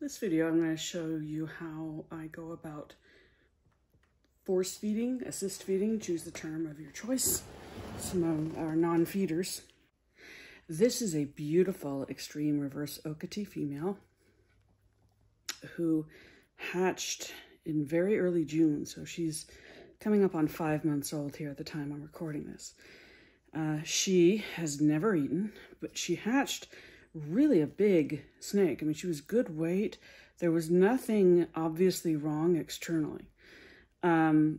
This video, I'm going to show you how I go about force feeding, assist feeding, choose the term of your choice. Some of our non-feeders. This is a beautiful extreme reverse Okatee female who hatched in very early June. So she's coming up on 5 months old here at the time I'm recording this. She has never eaten, but she hatched really a big snake. I mean, she was good weight. There was nothing obviously wrong externally. I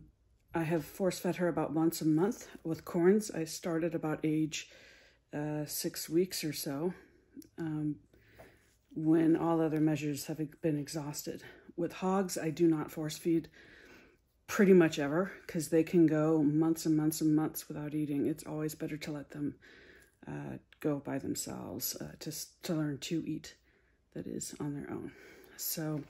have force fed her about once a month with corns. I started about age 6 weeks or so, when all other measures have been exhausted. With hogs, I do not force feed pretty much ever, because they can go months and months and months without eating. It's always better to let them go by themselves, to learn to eat, that is, on their own. So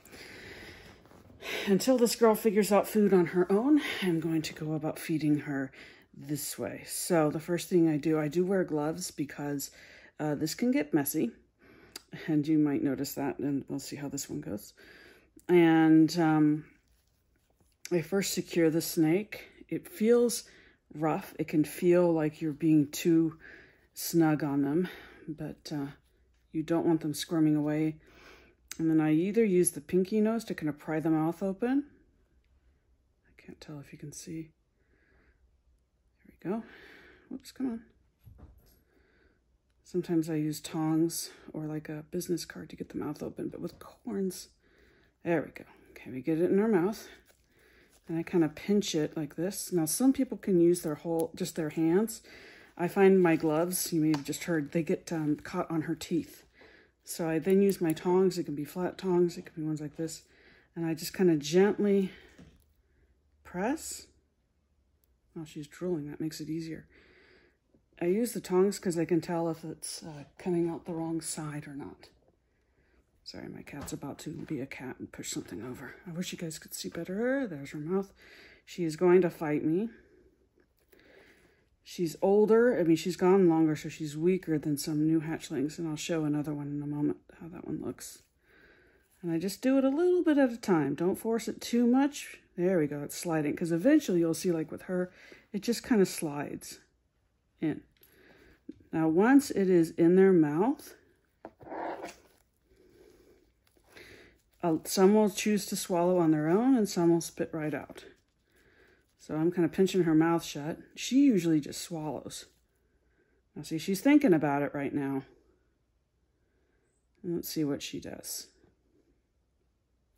until this girl figures out food on her own, I'm going to go about feeding her this way. So the first thing I do wear gloves because this can get messy, and you might notice that, and we'll see how this one goes. And I first secure the snake. It feels rough. It can feel like you're being too snug on them, but you don't want them squirming away. And then I either use the pinkie nose to kind of pry the mouth open. I can't tell if you can see. There we go. Whoops, come on. Sometimes I use tongs or like a business card to get the mouth open, but with corns, there we go. Okay, we get it in our mouth. And I kind of pinch it like this. Now, some people can use just their hands. I find my gloves, you may have just heard, they get caught on her teeth. So I then use my tongs. It can be flat tongs. It can be ones like this. And I just kind of gently press. Oh, she's drooling. That makes it easier. I use the tongs because I can tell if it's coming out the wrong side or not. Sorry, my cat's about to be a cat and push something over. I wish you guys could see better. There's her mouth. She is going to fight me. She's older. I mean, she's gone longer, so she's weaker than some new hatchlings. And I'll show another one in a moment, how that one looks. And I just do it a little bit at a time. Don't force it too much. There we go. It's sliding. Because eventually you'll see, like with her, it just kind of slides in. Now, once it is in their mouth, some will choose to swallow on their own, and some will spit right out. So I'm kind of pinching her mouth shut. She usually just swallows. Now see, she's thinking about it right now. And let's see what she does.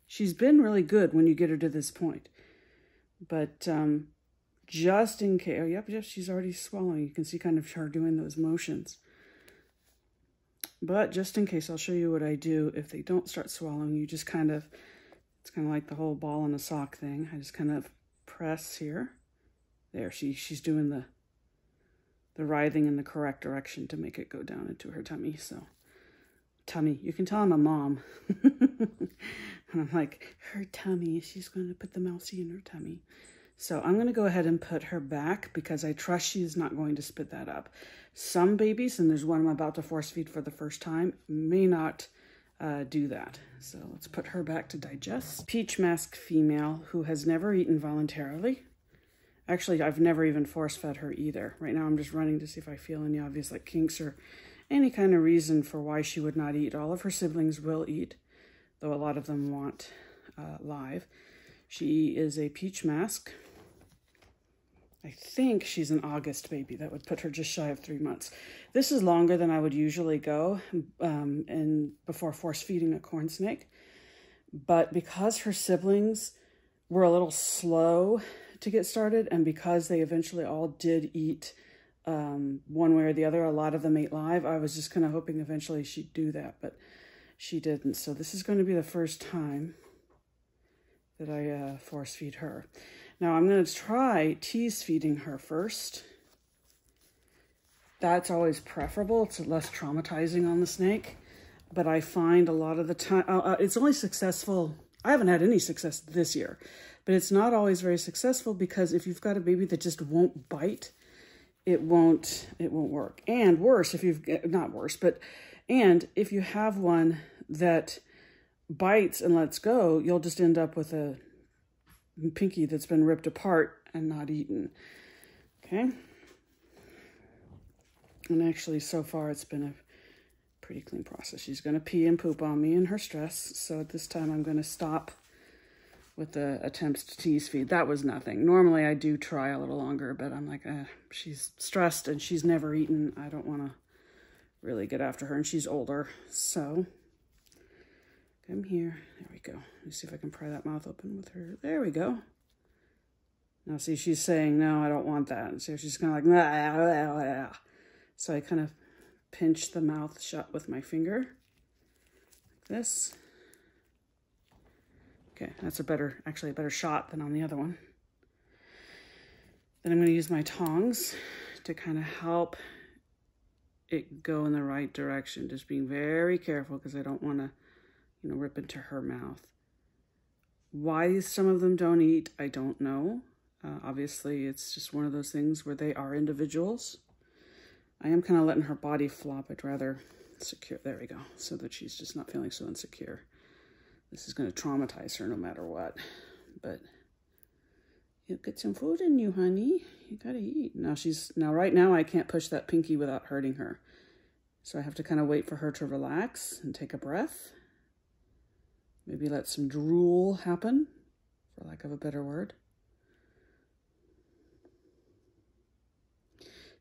She's been really good when you get her to this point. But just in case, oh, yep, she's already swallowing. You can see kind of her doing those motions. But just in case, I'll show you what I do if they don't start swallowing. You just kind of, it's kind of like the whole ball in a sock thing. I just kind of press here. There, she's doing the writhing in the correct direction to make it go down into her tummy. So, tummy, you can tell I'm a mom. And I'm like, her tummy, she's going to put the mousey in her tummy. So I'm going to go ahead and put her back because I trust she is not going to spit that up. Some babies, and there's one I'm about to force feed for the first time, may not do that. So let's put her back to digest. Peach mask female who has never eaten voluntarily. Actually, I've never even force fed her either. Right now I'm just running to see if I feel any obvious like kinks or any kind of reason for why she would not eat. All of her siblings will eat, though a lot of them want live. She is a peach mask. I think she's an August baby. That would put her just shy of 3 months. This is longer than I would usually go and before force feeding a corn snake. But because her siblings were a little slow to get started, and because they eventually all did eat one way or the other, a lot of them ate live, I was just kind of hoping eventually she'd do that, but she didn't. So this is going to be the first time that I force feed her. Now I'm going to try tease feeding her first. That's always preferable. It's less traumatizing on the snake. But I find a lot of the time, it's only successful, I haven't had any success this year, but it's not always very successful because if you've got a baby that just won't bite, it won't work. And worse, if you've, not worse, but, and if you have one that bites and lets go, you'll just end up with a pinkie that's been ripped apart and not eaten. Okay? And actually, so far, it's been a pretty clean process. She's going to pee and poop on me in her stress. So at this time, I'm going to stop with the attempts to tease feed. That was nothing. Normally, I do try a little longer, but I'm like, she's stressed and she's never eaten. I don't want to really get after her, and she's older. So come here. There we go. Let me see if I can pry that mouth open with her. There we go. Now, see, she's saying, no, I don't want that. And so she's kind of like, nah, nah, nah. So I kind of pinch the mouth shut with my finger, like this. Okay, that's actually a better shot than on the other one. Then I'm going to use my tongs to kind of help it go in the right direction. Just being very careful because I don't want to, rip into her mouth. Why some of them don't eat, I don't know. Obviously, it's just one of those things where they are individuals. I am kind of letting her body flop it rather secure. There we go. So that she's just not feeling so insecure. This is going to traumatize her no matter what. But you get some food in you, honey. You got to eat. Now right now I can't push that pinkie without hurting her. So I have to kind of wait for her to relax and take a breath. Maybe let some drool happen, for lack of a better word.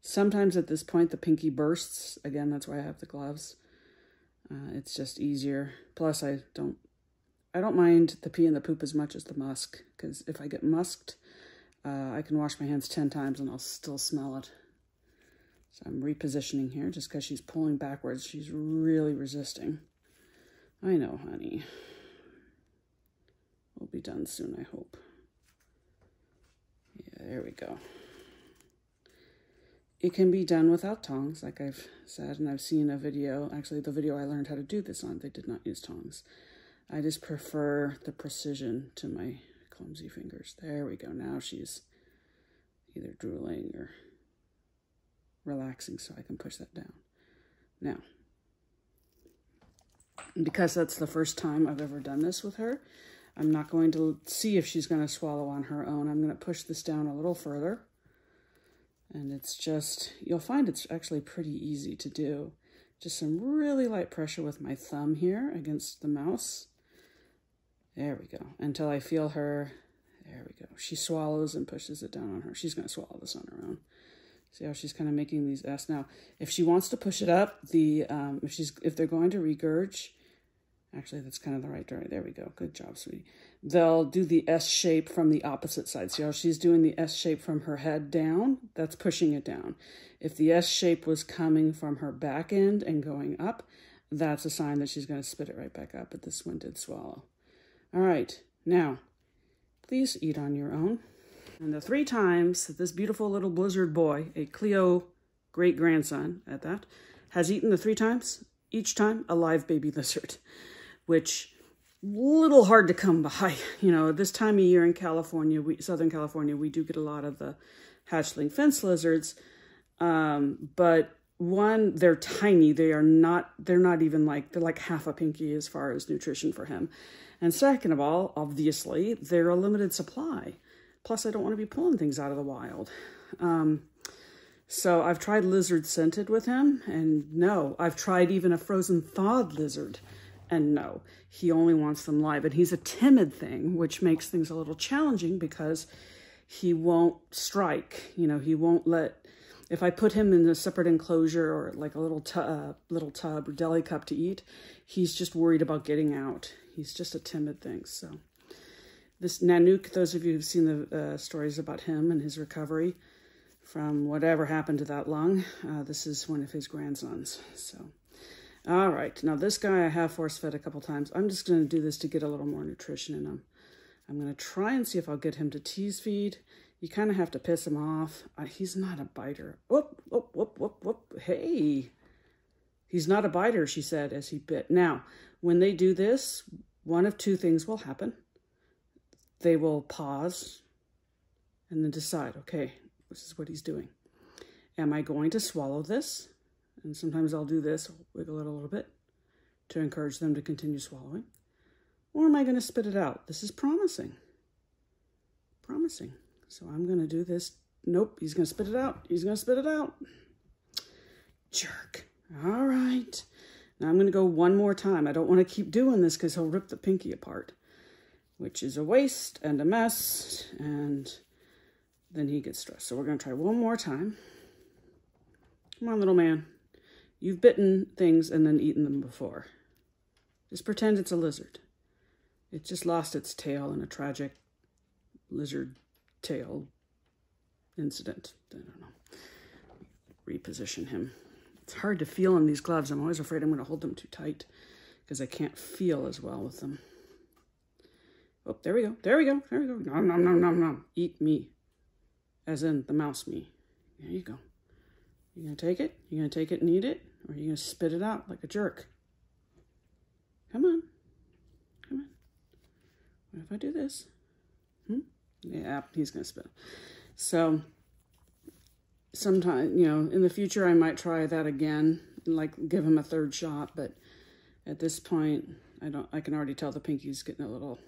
Sometimes at this point, the pinkie bursts. Again, that's why I have the gloves. It's just easier. Plus, I don't mind the pee and the poop as much as the musk, because if I get musked, I can wash my hands 10 times and I'll still smell it. So I'm repositioning here just because she's pulling backwards. She's really resisting. I know, honey. We'll be done soon, I hope. Yeah, there we go. It can be done without tongs, like I've said, and I've seen a video. Actually, the video I learned how to do this on, they did not use tongs. I just prefer the precision to my clumsy fingers. There we go. Now she's either drooling or relaxing, so I can push that down. Now, because that's the first time I've ever done this with her, I'm not going to see if she's going to swallow on her own. I'm going to push this down a little further. And it's just, you'll find it's actually pretty easy to do. Just some really light pressure with my thumb here against the mouse. There we go. Until I feel her, there we go. She swallows and pushes it down on her. She's going to swallow this on her own. See how she's kind of making these S. Now, if she wants to push it up, if they're going to regurge, actually that's kind of the right direction. There we go. Good job, sweetie. They'll do the S shape from the opposite side. See how she's doing the S shape from her head down? That's pushing it down. If the S shape was coming from her back end and going up, that's a sign that she's going to spit it right back up. But this one did swallow. All right. Now, please eat on your own. And the 3 times that this beautiful little blizzard boy, a Cleo great-grandson at that, has eaten the 3 times, each time a live baby lizard, which little hard to come by. This time of year in California, Southern California, we do get a lot of the hatchling fence lizards. But one, they're tiny. They're not even they're like half a pinkie as far as nutrition for him. And second of all, obviously, they're a limited supply. Plus, I don't want to be pulling things out of the wild. So I've tried lizard scented with him, and no. I've tried even a frozen thawed lizard, and no. He only wants them live. And he's a timid thing, which makes things a little challenging because he won't strike. He won't let... If I put him in a separate enclosure or like a little tub or deli cup to eat, he's just worried about getting out. He's just a timid thing, so... This Nanook, those of you who've seen the stories about him and his recovery from whatever happened to that lung, this is one of his grandsons. So, all right. Now, this guy I have force-fed a couple times. I'm just going to do this to get a little more nutrition in him. I'm going to try and see if I'll get him to tease feed. You kind of have to piss him off. He's not a biter. Whoop, whoop, whoop, whoop, whoop. Hey. He's not a biter, she said as he bit. Now, when they do this, one of 2 things will happen. They will pause and then decide, okay, this is what he's doing. Am I going to swallow this? And sometimes I'll do this, I'll wiggle it a little bit to encourage them to continue swallowing. or am I going to spit it out? This is promising. Promising. So I'm going to do this. Nope, he's going to spit it out. He's going to spit it out. Jerk. All right. Now I'm going to go one more time. I don't want to keep doing this because he'll rip the pinky apart, which is a waste and a mess, and then he gets stressed. So we're going to try one more time. Come on, little man. You've bitten things and then eaten them before. Just pretend it's a lizard. It just lost its tail in a tragic lizard tail incident. I don't know. Reposition him. It's hard to feel in these gloves. I'm always afraid I'm going to hold them too tight because I can't feel as well with them. Oh, there we go. There we go. There we go. Nom, nom, nom, nom, nom. Eat me. As in the mouse me. There you go. You going to take it? You going to take it and eat it? Or are you going to spit it out like a jerk? Come on. Come on. What if I do this? Yeah, he's going to spit. So, sometime, you know, in the future, I might try that again, like give him a third shot. But at this point, I can already tell the pinky's getting a little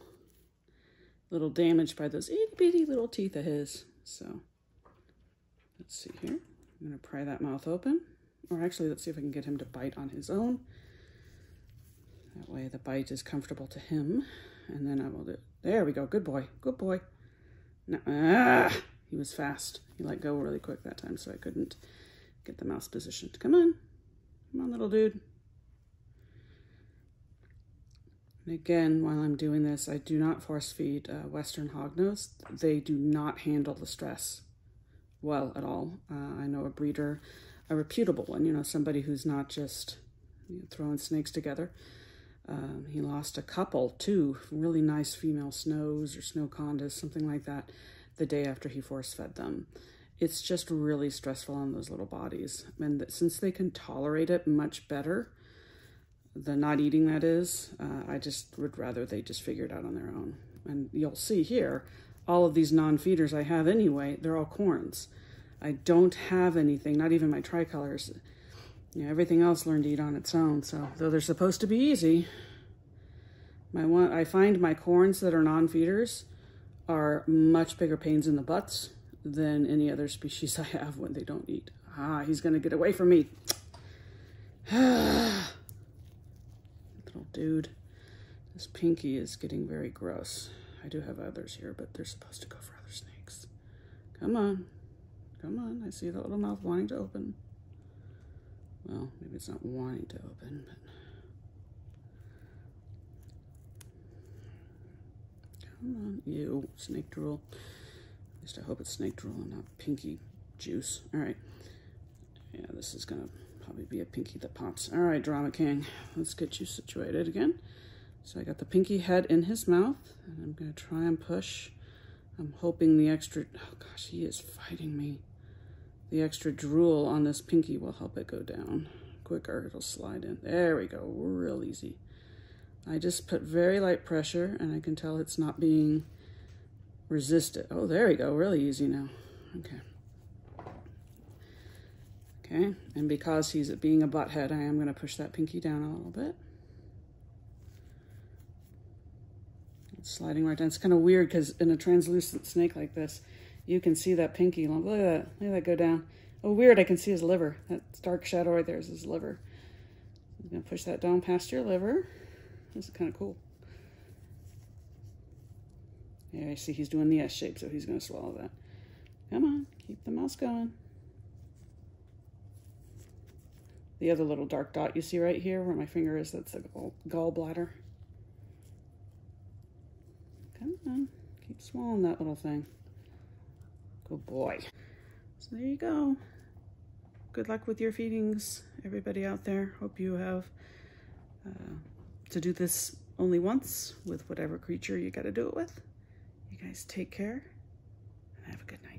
damaged by those itty bitty little teeth of his. So, let's see here. I'm going to pry that mouth open. Or actually, let's see if I can get him to bite on his own. That way the bite is comfortable to him. And then I will do it. There we go. Good boy. Good boy. No, he was fast. He let go really quick that time, so I couldn't get the mouse positioned. Come on. Come on, little dude. And again, while I'm doing this, I do not force feed Western hognose. They do not handle the stress well at all. I know a breeder, a reputable one, you know, somebody who's not just throwing snakes together. He lost a couple, 2 really nice female snows or snow condas, something like that, the day after he force fed them. It's just really stressful on those little bodies. And since they can tolerate it much better, the not eating that is, I just would rather they just figure it out on their own. And you'll see here, all of these non-feeders I have anyway, they're all corns. I don't have anything, not even my tricolors. You know, everything else learned to eat on its own. So though they're supposed to be easy, I find my corns that are non-feeders are much bigger pains in the butts than any other species I have when they don't eat. Ah, he's going to get away from me. Little dude. This pinky is getting very gross. I do have others here, but they're supposed to go for other snakes. Come on. Come on. I see the little mouth wanting to open. Well, maybe it's not wanting to open, but... Come on. Ew. Snake drool. At least I hope it's snake drool and not pinky juice. All right. Yeah, this is going to probably be a pinky that pops. All right, Drama King. Let's get you situated again. So I got the pinky head in his mouth, and I'm going to try and push. I'm hoping the extra... Oh, gosh, he is fighting me. The extra drool on this pinky will help it go down quicker. It'll slide in. There we go. Real easy. I just put very light pressure, and I can tell it's not being resisted. Oh, there we go. Really easy now. Okay. Okay. And because he's being a butthead, I am going to push that pinky down a little bit. It's sliding right down. It's kind of weird because in a translucent snake like this, you can see that pinky. Look at that. Look at that go down. Oh, weird. I can see his liver. That dark shadow right there is his liver. I'm going to push that down past your liver. This is kind of cool. Yeah, I see he's doing the S shape, so he's going to swallow that. Come on. Keep the mouse going. The other little dark dot you see right here where my finger is, that's the gallbladder. Come on. Keep swallowing that little thing. Good boy. So there you go. Good luck with your feedings, everybody out there. Hope you have to do this only once with whatever creature you got to do it with. You guys take care and have a good night.